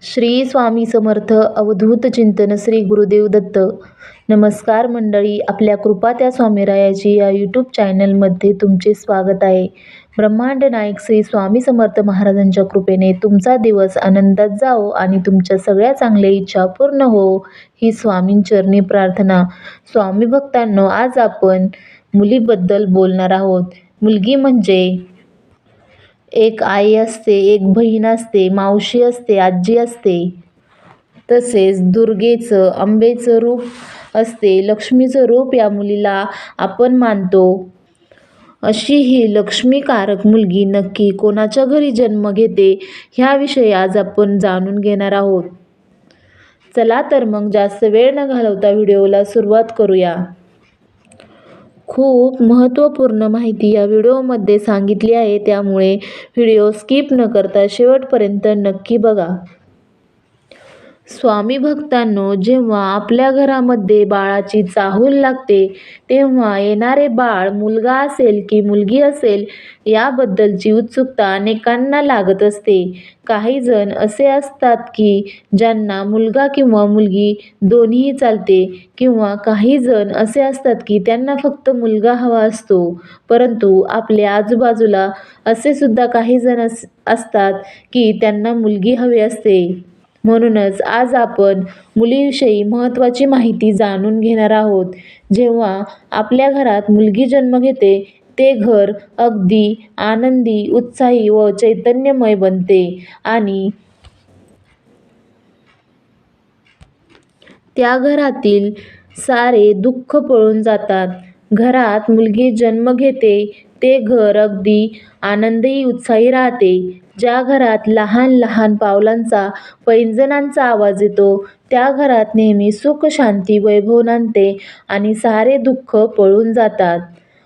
श्री स्वामी समर्थ अवधूत चिंतन श्री गुरुदेव दत्त. नमस्कार मंडळी, आपल्या कृपा त्या स्वामीरायाची या यूट्यूब चॅनलमध्ये तुमचे स्वागत आहे. ब्रह्मांड नायक श्री स्वामी समर्थ महाराजांच्या कृपेने तुमचा दिवस आनंदात जाओ आणि तुमच्या सगळ्या चांगल्या इच्छा पूर्ण हो, ही स्वामींचरणी प्रार्थना. स्वामी भक्तांनो, आज आपण मुलीबद्दल बोलणार आहोत. मुलगी म्हणजे एक आई असते, एक बहीण असते, मावशी असते, आजी असते. तसेच दुर्गेचं, अंबेचं रूप असते. लक्ष्मीचं रूप या मुलीला आपण मानतो. अशी ही लक्ष्मीकारक मुलगी नक्की कोणाच्या घरी जन्म घेते, ह्याविषयी आज आपण जाणून घेणार आहोत. चला तर मग जास्त वेळ न घालवता व्हिडिओला सुरुवात करूया. खूप महत्त्वपूर्ण माहिती या व्हिडिओमध्ये सांगितली आहे, त्यामुळे व्हिडिओ स्किप न करता शेवटपर्यंत नक्की बघा. स्वामी भक्तांनो, जेव्हा आपल्या घरामध्ये बाळाची चाहूल लागते, तेव्हा येणारे बाळ मुलगा असेल की मुलगी असेल, याबद्दलची उत्सुकता अनेकांना लागत असते. काही जण असे असतात की ज्यांना मुलगा किंवा मुलगी दोन्हीही चालते, किंवा काही जण असे असतात की त्यांना फक्त मुलगा हवा असतो. परंतु आपल्या आजूबाजूला असे सुद्धा काही जण असतात की त्यांना मुलगी हवी असते. म्हणूनच आज आपण मुलीविषयी महत्त्वाची माहिती जाणून घेणार आहोत. जेव्हा आपल्या घरात मुलगी जन्म घेते, ते घर अगदी आनंदी, उत्साही व चैतन्यमय बनते आणि त्या घरातील सारे दुःख पळून जातात. घरात मुलगी जन्म घेते, ते घर अगदी आनंदी, उत्साही राहते. ज्या घरात लहान लहान पावलांचा, पैंजणांचा आवाज येतो, त्या घरात नेहमी सुख, शांती, वैभव नांदते आणि सारे दुःख पळून जातात.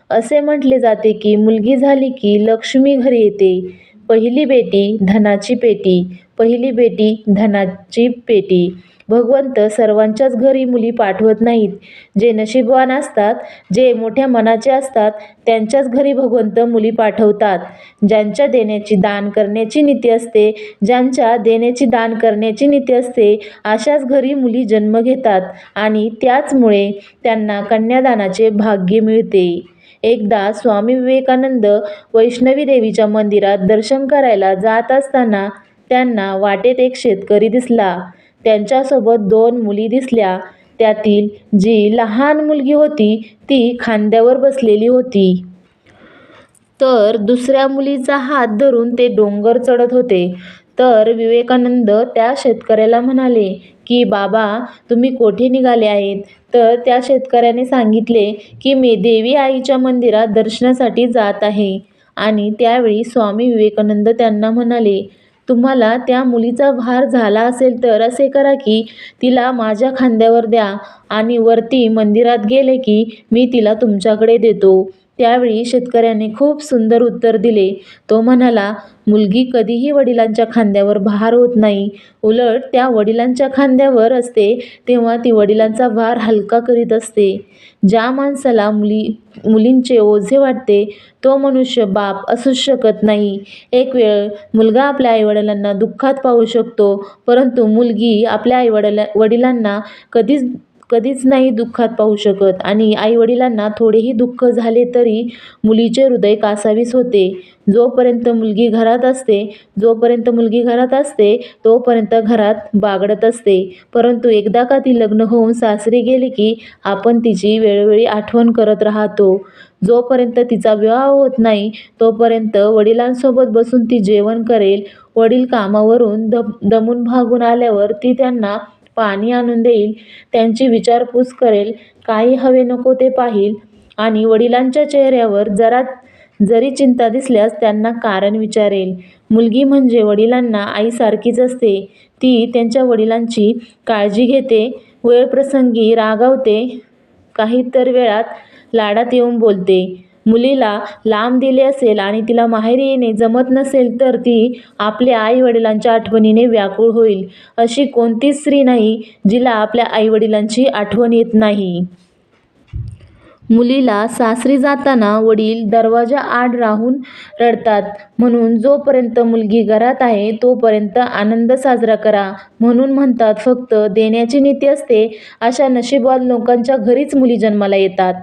असे म्हटले जाते की मुलगी झाली की लक्ष्मी घरी येते. पहिली बेटी धनाची पेटी, पहिली बेटी धनाची पेटी. भगवंत सर्वांच्याच घरी मुली पाठवत नाहीत. जे नशीबवान असतात, जे मोठ्या मनाचे असतात, त्यांच्याच घरी भगवंत मुली पाठवतात. ज्यांच्या देण्याची दान करण्याची नीती असते, ज्यांच्या देण्याची दान करण्याची नीती असते, अशाच घरी मुली जन्म घेतात आणि त्याचमुळे त्यांना कन्यादानाचे भाग्य मिळते. एकदा स्वामी विवेकानंद वैष्णवी देवीच्या मंदिरात दर्शन करायला जात असताना त्यांना वाटेत एक शेतकरी दिसला. त्यांच्यासोबत 2 मुली दिसल्या. त्यातील जी लहान मुलगी होती ती खांद्यावर बसलेली होती, तर दुसऱ्या मुलीचा हात धरून ते डोंगर चढत होते. तर विवेकानंद त्या शेतकऱ्याला म्हणाले की बाबा, तुम्ही कोठे निघाले आहेत? तर त्या शेतकऱ्याने सांगितले की मी देवी आईच्या मंदिरात दर्शनासाठी जात आहे. आणि त्यावेळी स्वामी विवेकानंद त्यांना म्हणाले, तुम्हाला त्या मुलीचा भार झाला असेल तर असे करा की तिला माझ्या खांद्यावर द्या आणि वरती मंदिरात गेले की मी तिला तुमच्याकडे देतो. त्यावेळी शेतकऱ्याने खूप सुंदर उत्तर दिले. तो म्हणाला, मुलगी कधीही वडिलांच्या खांद्यावर भार होत नाही, उलट त्या वडिलांच्या खांद्यावर असते तेव्हा ती वडिलांचा भार हलका करीत असते. ज्या माणसाला मुलींचे ओझे वाटते, तो मनुष्य बाप असूच शकत नाही. एक वेळ मुलगा आपल्या आईवडिलांना दुःखात पाहू शकतो, परंतु मुलगी आपल्या वडिलांना कधीच नाही दुःखात पाहू शकत. आणि आईवडिलांना थोडेही दुःख झाले तरी मुलीचे हृदय कासावीस होते. जोपर्यंत मुलगी घरात असते तोपर्यंत घरात बागडत असते. परंतु एकदा का ती लग्न होऊन सासरी गेली की आपण तिची वेळोवेळी आठवण करत राहतो. जोपर्यंत तिचा विवाह होत नाही तोपर्यंत वडिलांसोबत बसून ती जेवण करेल. वडील कामावरून दमून भागून आल्यावर ती त्यांना पाणी आणून देईल, त्यांची विचारपूस करेल, काही हवे नको ते पाहील आणि वडिलांच्या चेहऱ्यावर जरी चिंता दिसल्यास त्यांना कारण विचारेल. मुलगी म्हणजे वडिलांना आईसारखीच असते. ती त्यांच्या वडिलांची काळजी घेते, वेळप्रसंगी रागावते, काही तर वेळात लाडात येऊन बोलते. मुलीला लांब दिले असेल आणि तिला माहेरी येणे जमत नसेल तर ती आपल्या आईवडिलांच्या आठवणीने व्याकुळ होईल. अशी कोणतीच स्त्री नाही जिला आपल्या आईवडिलांची आठवण येत नाही. मुलीला सासरी जाताना वडील दरवाजा आड राहून रडतात, म्हणून जोपर्यंत मुलगी घरात आहे तोपर्यंत आनंद साजरा करा. म्हणून म्हणतात, फक्त देण्याची नीती असते अशा नशीबवान लोकांच्या घरीच मुली जन्माला येतात.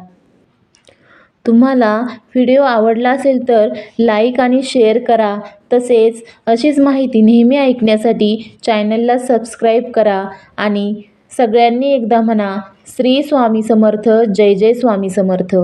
तुम्हाला व्हिडिओ आवडला असेल तर लाईक आणि शेअर करा. तसेच अशीच माहिती नेहमी ऐकण्यासाठी चॅनलला सबस्क्राईब करा. आणि सगळ्यांनी एकदा म्हणा, श्री स्वामी समर्थ. जय जय स्वामी समर्थ.